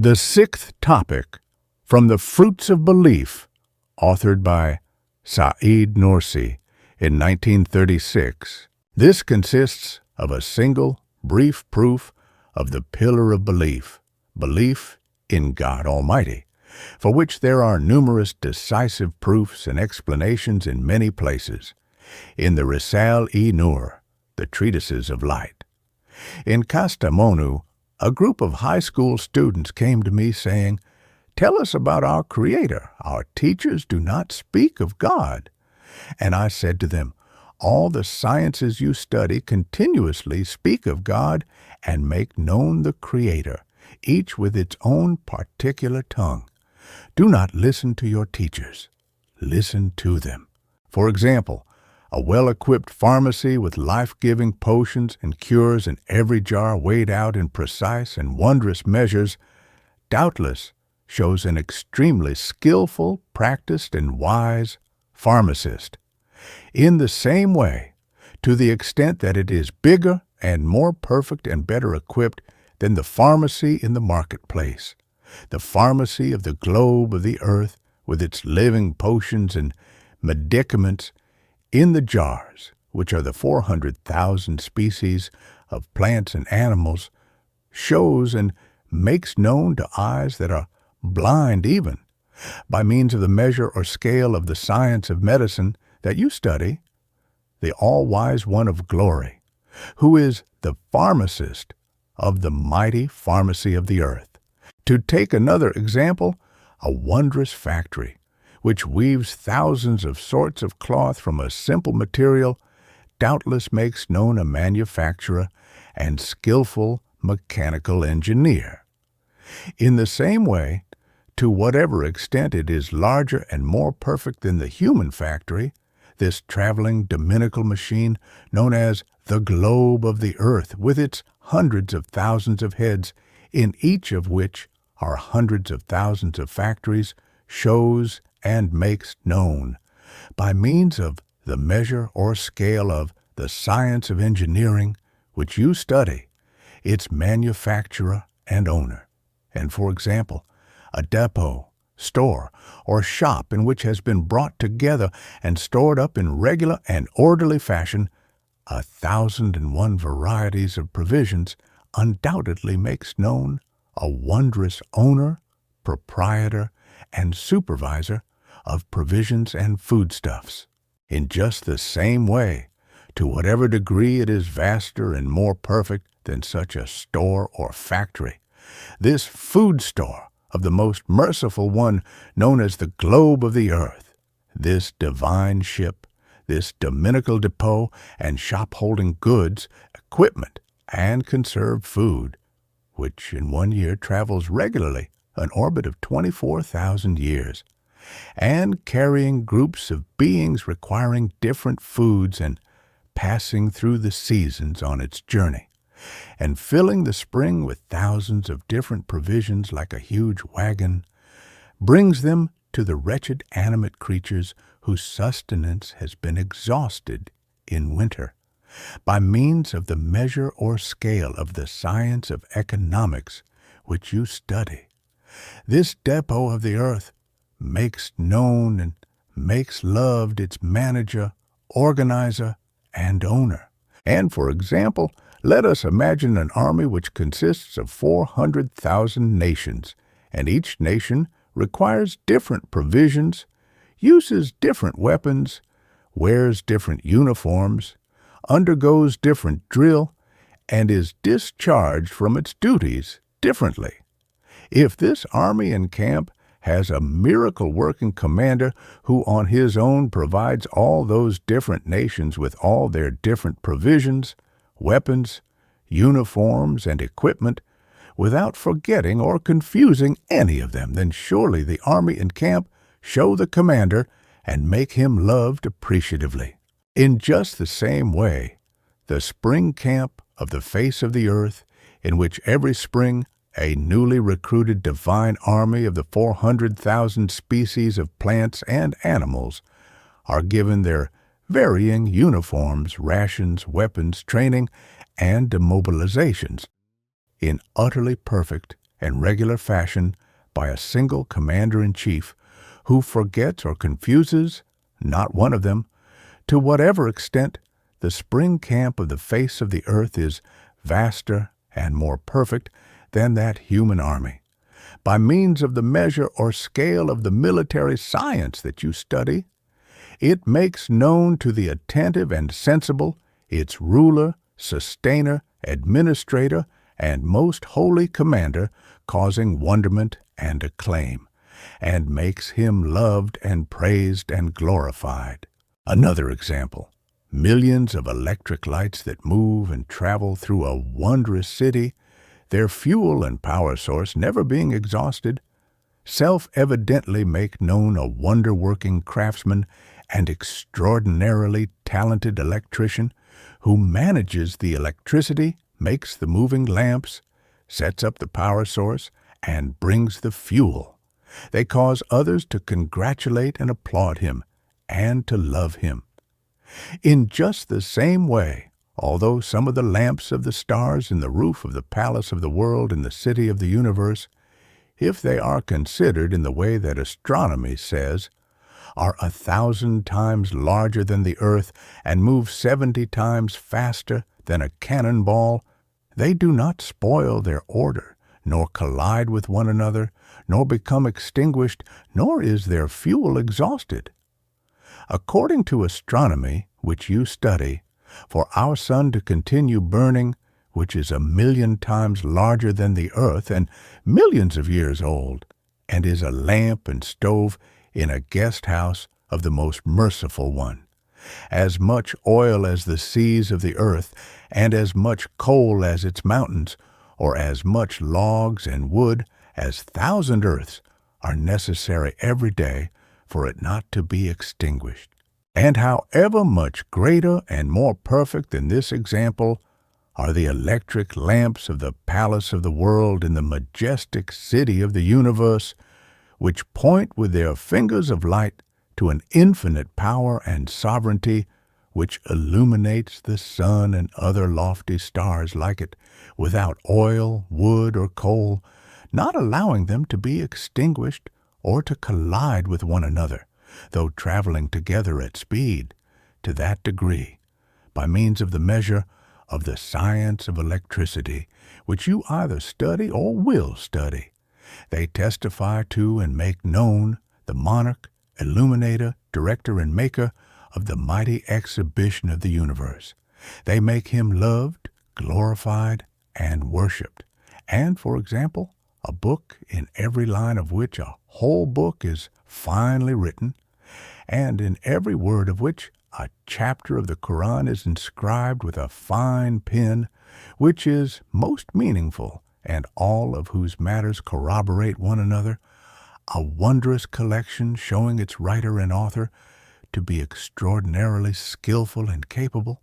The sixth topic, From the Fruits of Belief, authored by Said Nursi in 1936. This consists of a single, brief proof of the pillar of belief, belief in God Almighty, for which there are numerous decisive proofs and explanations in many places, in the Risale-i Nur, the treatises of light. In Kastamonu, a group of high school students came to me saying, "Tell us about our Creator. Our teachers do not speak of God." And I said to them, "All the sciences you study continuously speak of God and make known the Creator, each with its own particular tongue. Do not listen to your teachers. Listen to them." For example, a well-equipped pharmacy with life-giving potions and cures in every jar weighed out in precise and wondrous measures, doubtless shows an extremely skillful, practiced, and wise pharmacist. In the same way, to the extent that it is bigger and more perfect and better equipped than the pharmacy in the marketplace, the pharmacy of the globe of the earth with its living potions and medicaments in the jars, which are the 400,000 species of plants and animals, shows and makes known to eyes that are blind even, by means of the measure or scale of the science of medicine that you study, the all-wise one of glory, who is the pharmacist of the mighty pharmacy of the earth. To take another example, a wondrous factory, which weaves thousands of sorts of cloth from a simple material, doubtless makes known a manufacturer and skillful mechanical engineer. In the same way, to whatever extent it is larger and more perfect than the human factory, this traveling dominical machine known as the globe of the earth, with its hundreds of thousands of heads, in each of which are hundreds of thousands of factories, shows and makes known, by means of the measure or scale of the science of engineering, which you study, its manufacturer and owner. And for example, a depot, store, or shop in which has been brought together and stored up in regular and orderly fashion 1,001 varieties of provisions, undoubtedly makes known a wondrous owner, proprietor, and supervisor of provisions and foodstuffs. In just the same way, to whatever degree it is vaster and more perfect than such a store or factory, this food store of the most merciful one known as the globe of the earth, this divine ship, this dominical depot and shop holding goods, equipment, and conserved food, which in 1 year travels regularly an orbit of 24,000 years, and carrying groups of beings requiring different foods and passing through the seasons on its journey, and filling the spring with thousands of different provisions like a huge wagon, brings them to the wretched animate creatures whose sustenance has been exhausted in winter, by means of the measure or scale of the science of economics which you study. This depot of the earth makes known and makes loved its manager, organizer, and owner. And for example, let us imagine an army which consists of 400,000 nations, and each nation requires different provisions, uses different weapons, wears different uniforms, undergoes different drill, and is discharged from its duties differently. If this army in camp has a miracle-working commander who on his own provides all those different nations with all their different provisions, weapons, uniforms, and equipment, without forgetting or confusing any of them, then surely the army in camp show the commander and make him loved appreciatively. In just the same way, the spring camp of the face of the earth, in which every spring a newly recruited divine army of the 400,000 species of plants and animals are given their varying uniforms, rations, weapons, training, and demobilizations in utterly perfect in regular fashion by a single commander-in-chief who forgets or confuses not one of them, to whatever extent the spring camp of the face of the earth is vaster and more perfect than that human army. By means of the measure or scale of the military science that you study, it makes known to the attentive and sensible its ruler, sustainer, administrator, and most holy commander, causing wonderment and acclaim, and makes him loved and praised and glorified. Another example, millions of electric lights that move and travel through a wondrous city, their fuel and power source never being exhausted, self-evidently make known a wonder-working craftsman and extraordinarily talented electrician who manages the electricity, makes the moving lamps, sets up the power source, and brings the fuel. They cause others to congratulate and applaud him, and to love him. In just the same way, although some of the lamps of the stars in the roof of the palace of the world in the city of the universe, if they are considered in the way that astronomy says, are 1,000 times larger than the earth and move 70 times faster than a cannonball, they do not spoil their order, nor collide with one another, nor become extinguished, nor is their fuel exhausted. According to astronomy, which you study, for our sun to continue burning, which is 1,000,000 times larger than the earth and millions of years old, and is a lamp and stove in a guest house of the most merciful one, as much oil as the seas of the earth, and as much coal as its mountains, or as much logs and wood as 1,000 earths are necessary every day for it not to be extinguished. And however much greater and more perfect than this example are the electric lamps of the palace of the world in the majestic city of the universe, which point with their fingers of light to an infinite power and sovereignty which illuminates the sun and other lofty stars like it, without oil, wood, or coal, not allowing them to be extinguished or to collide with one another, though traveling together at speed, to that degree, by means of the measure of the science of electricity, which you either study or will study. They testify to and make known the monarch, illuminator, director, and maker of the mighty exhibition of the universe. They make him loved, glorified, and worshipped. And, for example, a book in every line of which a whole book is finely written, and in every word of which a chapter of the Quran is inscribed with a fine pen, which is most meaningful, and all of whose matters corroborate one another, a wondrous collection showing its writer and author to be extraordinarily skillful and capable,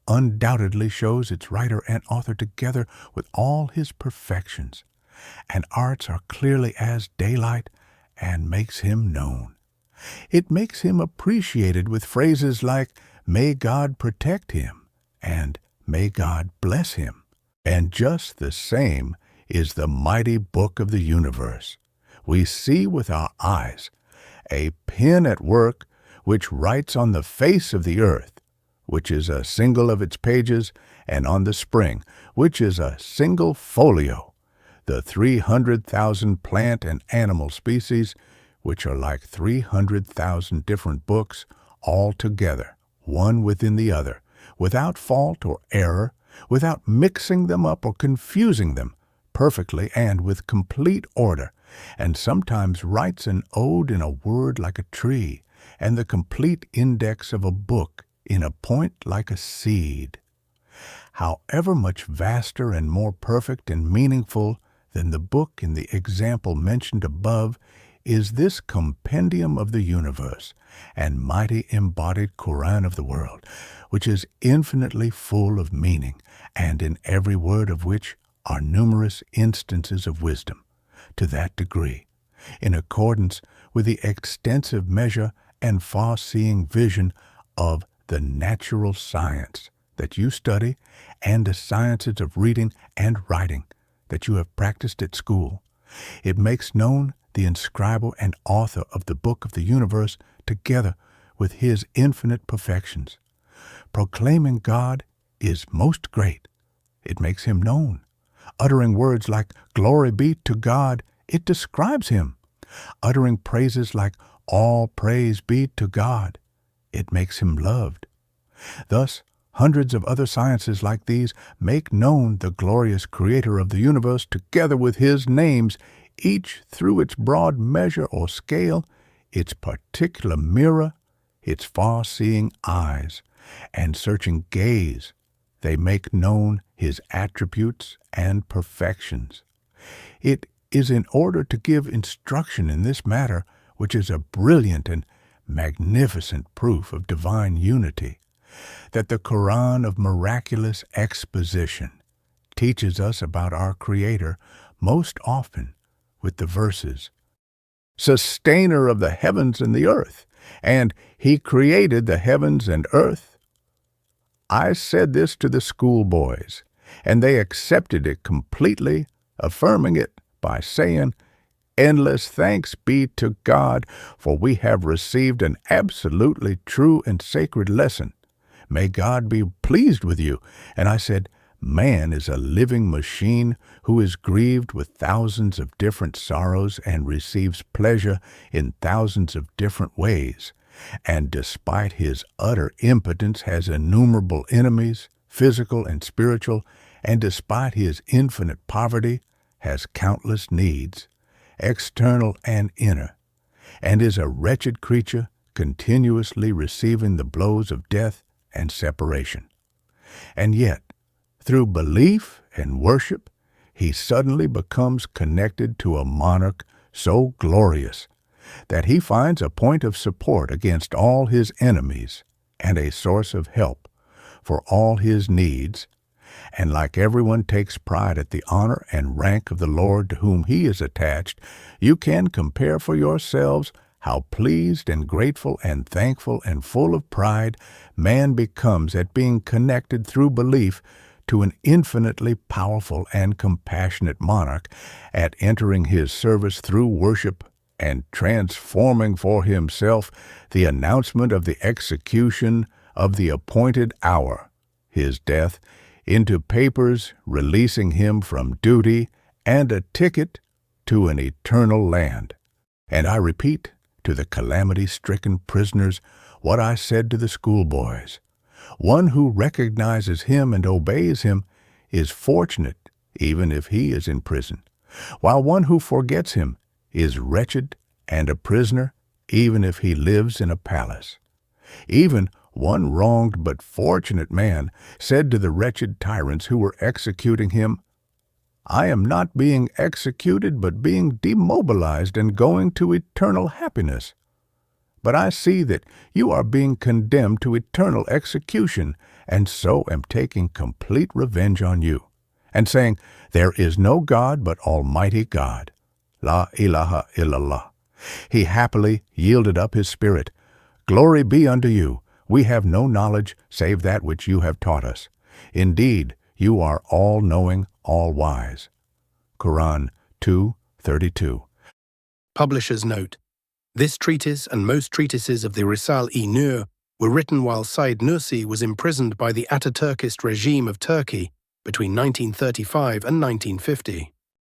undoubtedly shows its writer and author together with all his perfections, and arts are clearly as daylight, and makes him known. It makes him appreciated with phrases like, "May God protect him," and "May God bless him." And just the same is the mighty book of the universe. We see with our eyes a pen at work which writes on the face of the earth, which is a single of its pages, and on the spring, which is a single folio, the 300,000 plant and animal species, which are like 300,000 different books, all together, one within the other, without fault or error, without mixing them up or confusing them, perfectly and with complete order, and sometimes writes an ode in a word like a tree, and the complete index of a book in a point like a seed. However much vaster and more perfect and meaningful than the book in the example mentioned above is this compendium of the universe and mighty embodied Quran of the world, which is infinitely full of meaning, and in every word of which are numerous instances of wisdom, to that degree, in accordance with the extensive measure and far-seeing vision of the natural science that you study and the sciences of reading and writing, that you have practiced at school. It makes known the inscriber and author of the book of the universe together with his infinite perfections. Proclaiming God is most great. It makes him known. Uttering words like glory be to God, it describes him. Uttering praises like all praise be to God, it makes him loved. Thus, hundreds of other sciences like these make known the glorious creator of the universe together with his names, each through its broad measure or scale, its particular mirror, its far-seeing eyes, and searching gaze. They make known his attributes and perfections. It is in order to give instruction in this matter, which is a brilliant and magnificent proof of divine unity, that the Quran of miraculous exposition teaches us about our Creator most often with the verses, "Sustainer of the heavens and the earth," and "He created the heavens and earth." I said this to the schoolboys, and they accepted it completely, affirming it by saying, "Endless thanks be to God, for we have received an absolutely true and sacred lesson. May God be pleased with you." And I said, "Man is a living machine who is grieved with thousands of different sorrows and receives pleasure in thousands of different ways, and despite his utter impotence has innumerable enemies, physical and spiritual, and despite his infinite poverty has countless needs, external and inner, and is a wretched creature continuously receiving the blows of death and separation. And yet, through belief and worship, he suddenly becomes connected to a monarch so glorious that he finds a point of support against all his enemies and a source of help for all his needs, and like everyone takes pride at the honor and rank of the Lord to whom he is attached, you can compare for yourselves how pleased and grateful and thankful and full of pride man becomes at being connected through belief to an infinitely powerful and compassionate monarch, at entering his service through worship and transforming for himself the announcement of the execution of the appointed hour, his death, into papers releasing him from duty and a ticket to an eternal land. And I repeat to the calamity-stricken prisoners what I said to the schoolboys. One who recognizes him and obeys him is fortunate even if he is in prison, while one who forgets him is wretched and a prisoner even if he lives in a palace. Even one wronged but fortunate man said to the wretched tyrants who were executing him, "I am not being executed, but being demobilized and going to eternal happiness. But I see that you are being condemned to eternal execution, and so am taking complete revenge on you," and saying, "There is no God but Almighty God. La ilaha illallah." He happily yielded up his spirit. "Glory be unto you. We have no knowledge save that which you have taught us. Indeed, you are all-knowing, all-wise." Quran 2:32. Publisher's note: this treatise and most treatises of the Risale-i Nur were written while Said Nursi was imprisoned by the Ataturkist regime of Turkey between 1935 and 1950.